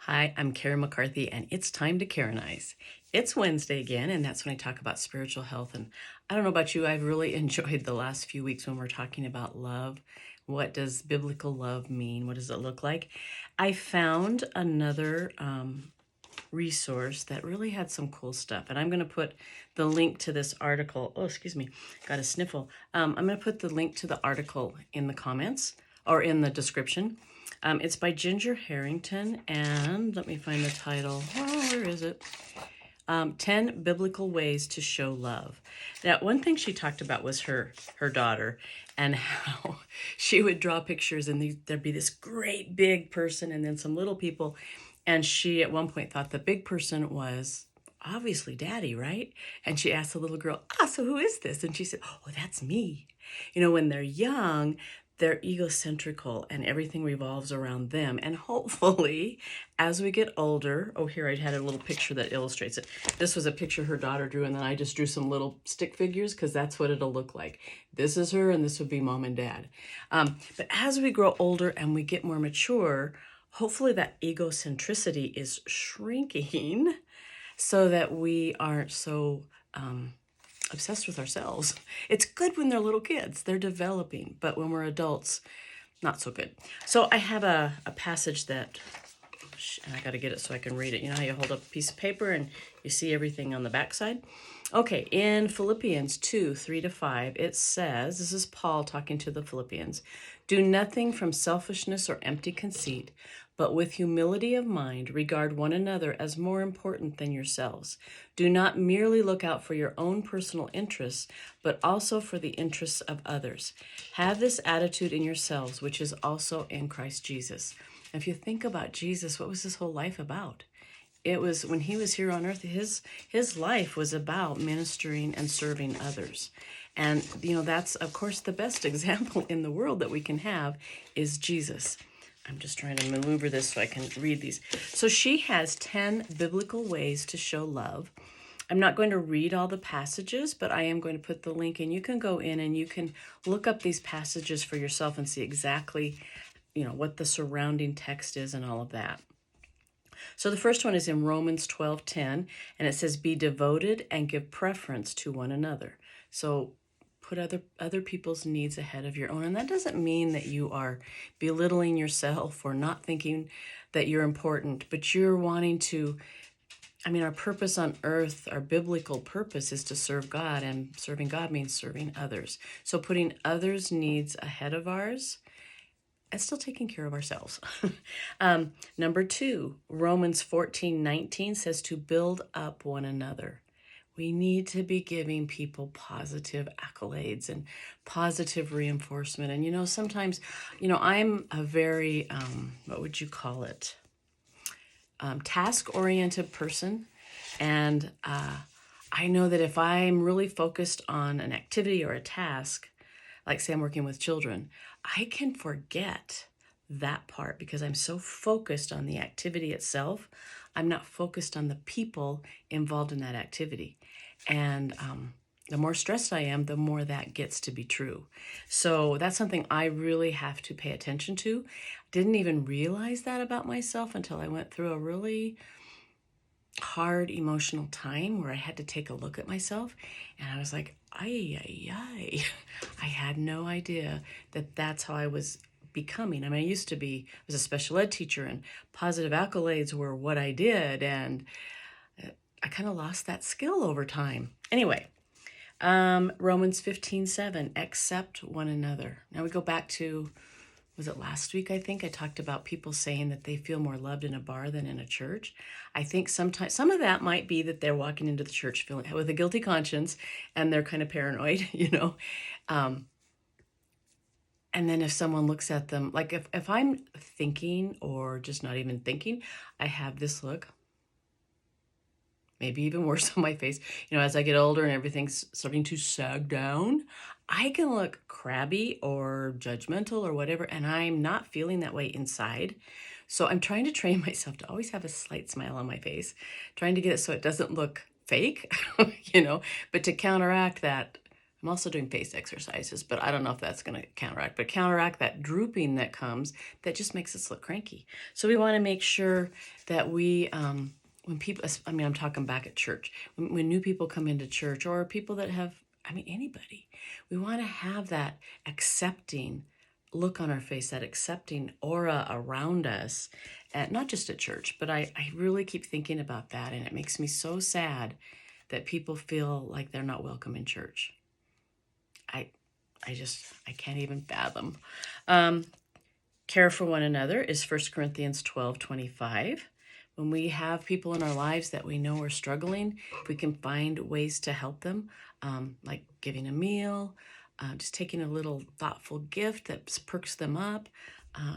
Hi, I'm Karen McCarthy, and it's time to Karen-ize. It's Wednesday again, and that's when I talk about spiritual health. And I don't know about you, I've really enjoyed the last few weeks when we're talking about love. What does biblical love mean? What does it look like? I found another resource that really had some cool stuff, and I'm going to put the link to this article. Oh, excuse me, got a sniffle. I'm going to put the link to the article in the comments or in the description. It's by Ginger Harrington, and let me find the title. Oh, where is it? 10 Biblical Ways to Show Love. Now, one thing she talked about was her daughter and how she would draw pictures, and there'd be this great big person and then some little people. And she at one point thought the big person was obviously daddy, right? And she asked the little girl, so who is this? And she said, oh, that's me. You know, when they're young, they're egocentrical and everything revolves around them. And hopefully, as we get older, oh, here I had a little picture that illustrates it. This was a picture her daughter drew, and then I just drew some little stick figures because that's what it'll look like. This is her, and this would be mom and dad. But as we grow older and we get more mature, hopefully that egocentricity is shrinking so that we aren't so obsessed with ourselves. It's good when they're little kids, they're developing, but when we're adults, not so good. So I have a passage that, and I got to get it so I can read it. You know how you hold up a piece of paper and you see everything on the backside? Okay, in Philippians 2:3-5, it says, this is Paul talking to the Philippians, do nothing from selfishness or empty conceit, but with humility of mind, regard one another as more important than yourselves. Do not merely look out for your own personal interests, but also for the interests of others. Have this attitude in yourselves, which is also in Christ Jesus. If you think about Jesus, what was his whole life about? It was when he was here on earth, his life was about ministering and serving others. And, you know, that's, of course, the best example in the world that we can have is Jesus. I'm just trying to maneuver this so I can read these. So she has 10 biblical ways to show love. I'm not going to read all the passages, but I am going to put the link, and you can go in and you can look up these passages for yourself and see exactly, you know, what the surrounding text is and all of that. So the first one is in Romans 12:10, and it says, be devoted and give preference to one another. So put other people's needs ahead of your own. And that doesn't mean that you are belittling yourself or not thinking that you're important, but you're wanting to, I mean, our purpose on earth, our biblical purpose is to serve God, and serving God means serving others. So putting others' needs ahead of ours and still taking care of ourselves. Number 2, Romans 14:19 says to build up one another. We need to be giving people positive accolades and positive reinforcement. And, you know, sometimes, you know, I'm a very, what would you call it? Task-oriented person. And I know that if I'm really focused on an activity or a task, like say I'm working with children, I can forget that part because I'm so focused on the activity itself. I'm not focused on the people involved in that activity. And the more stressed I am, the more that gets to be true. So that's something I really have to pay attention to. Didn't even realize that about myself until I went through a really hard emotional time where I had to take a look at myself, and I was like, ay. I had no idea that that's how I was becoming. I mean, I used to be, I was a special ed teacher, and positive accolades were what I did, and I kind of lost that skill over time. Anyway, Romans 15:7, accept one another. Now we go back to, was it last week? I think I talked about people saying that they feel more loved in a bar than in a church. I think sometimes some of that might be that they're walking into the church feeling with a guilty conscience and they're kind of paranoid, you know. And then if someone looks at them, like if I'm thinking or just not even thinking, I have this look, maybe even worse on my face. You know, as I get older and everything's starting to sag down, I can look crabby or judgmental or whatever, and I'm not feeling that way inside. So I'm trying to train myself to always have a slight smile on my face, trying to get it so it doesn't look fake, you know, but to counteract that, I'm also doing face exercises, but I don't know if that's going to counteract that drooping that comes that just makes us look cranky. So we want to make sure that we, when people, I mean, I'm talking back at church, when new people come into church or people that have, I mean, anybody, we want to have that accepting look on our face, that accepting aura around us, and not just at church, but I really keep thinking about that. And it makes me so sad that people feel like they're not welcome in church. I can't even fathom. Care for one another is 1 Corinthians 12:25. When we have people in our lives that we know are struggling, if we can find ways to help them, like giving a meal, just taking a little thoughtful gift that perks them up. I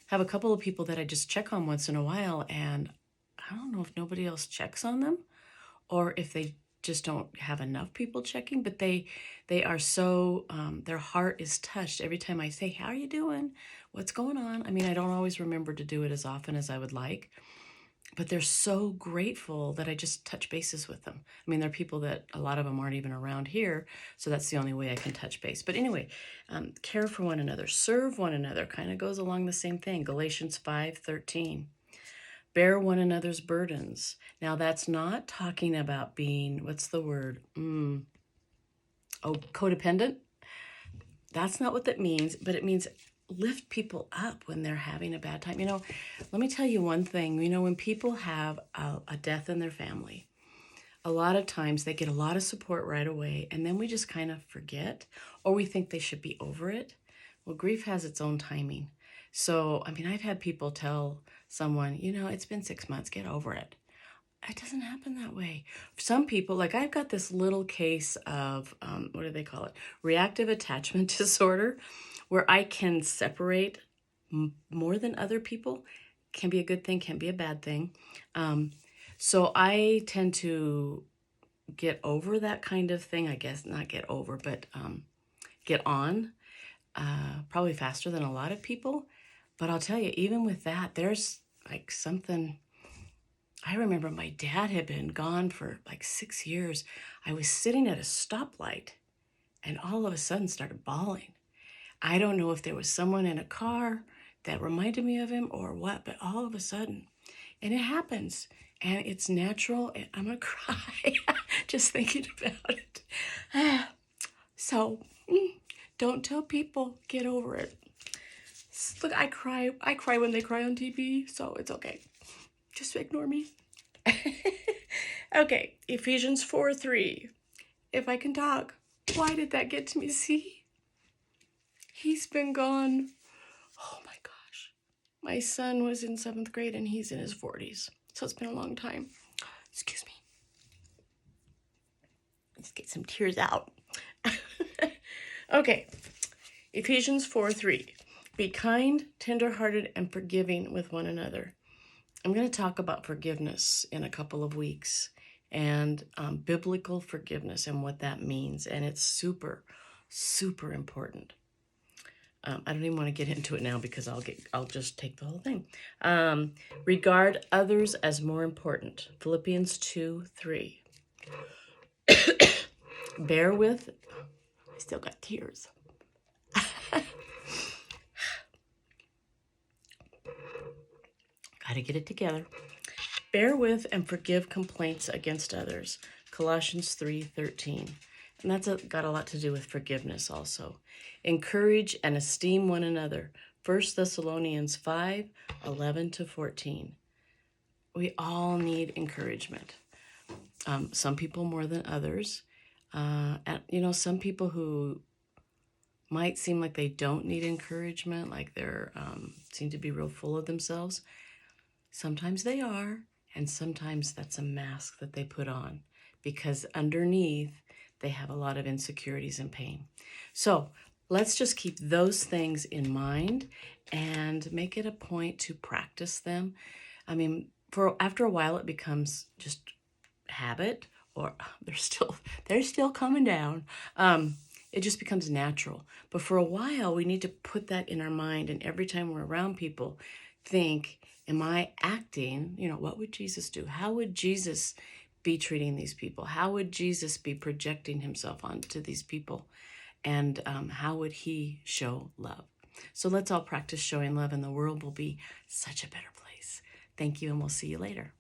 have a couple of people that I just check on once in a while, and I don't know if nobody else checks on them or if they just don't have enough people checking, but they are so, their heart is touched every time I say, how are you doing? What's going on? I mean, I don't always remember to do it as often as I would like, but they're so grateful that I just touch bases with them. I mean, there are people that a lot of them aren't even around here, so that's the only way I can touch base. But anyway, care for one another, serve one another, kind of goes along the same thing. Galatians 5:13. Bear one another's burdens. Now, that's not talking about being, what's the word? Codependent. That's not what that means, but it means lift people up when they're having a bad time. You know, let me tell you one thing. You know, when people have a death in their family, a lot of times they get a lot of support right away, and then we just kind of forget, or we think they should be over it. Well, grief has its own timing. So, I mean, I've had people tell someone, you know, it's been 6 months, get over it. It doesn't happen that way. Some people, like I've got this little case of, what do they call it? Reactive attachment disorder, where I can separate more than other people. Can be a good thing, can be a bad thing. So I tend to get over that kind of thing, I guess, not get over, but get on probably faster than a lot of people. But I'll tell you, even with that, there's like something. I remember my dad had been gone for like 6 years. I was sitting at a stoplight and all of a sudden started bawling. I don't know if there was someone in a car that reminded me of him or what, but all of a sudden, and it happens, and it's natural, and I'm gonna cry just thinking about it. So don't tell people, get over it. Look, I cry when they cry on TV, so it's okay. Just ignore me. Okay, Ephesians 4:3. If I can talk, why did that get to me? See? He's been gone. Oh my gosh. My son was in 7th grade and he's in his 40s. So it's been a long time. Excuse me. Let's get some tears out. Okay, Ephesians 4:3. Be kind, tenderhearted, and forgiving with one another. I'm going to talk about forgiveness in a couple of weeks and biblical forgiveness and what that means. And it's super, super important. I don't even want to get into it now because I'll just take the whole thing. Regard others as more important. Philippians 2:3. Bear with. I still got tears. Got to get it together. Bear with and forgive complaints against others. Colossians 3:13. And that's got a lot to do with forgiveness also. Encourage and esteem one another. 1 Thessalonians 5:11-14. We all need encouragement. Some people more than others. And, you know, some people who might seem like they don't need encouragement, like they're seem to be real full of themselves. Sometimes they are, and sometimes that's a mask that they put on because underneath they have a lot of insecurities and pain. So let's just keep those things in mind and make it a point to practice them. I mean, after a while it becomes just habit, or they're still coming down. It just becomes natural. But for a while, we need to put that in our mind, and every time we're around people, think, am I acting, you know, what would Jesus do? How would Jesus be treating these people? How would Jesus be projecting himself onto these people? And how would he show love? So let's all practice showing love, and the world will be such a better place. Thank you, and we'll see you later.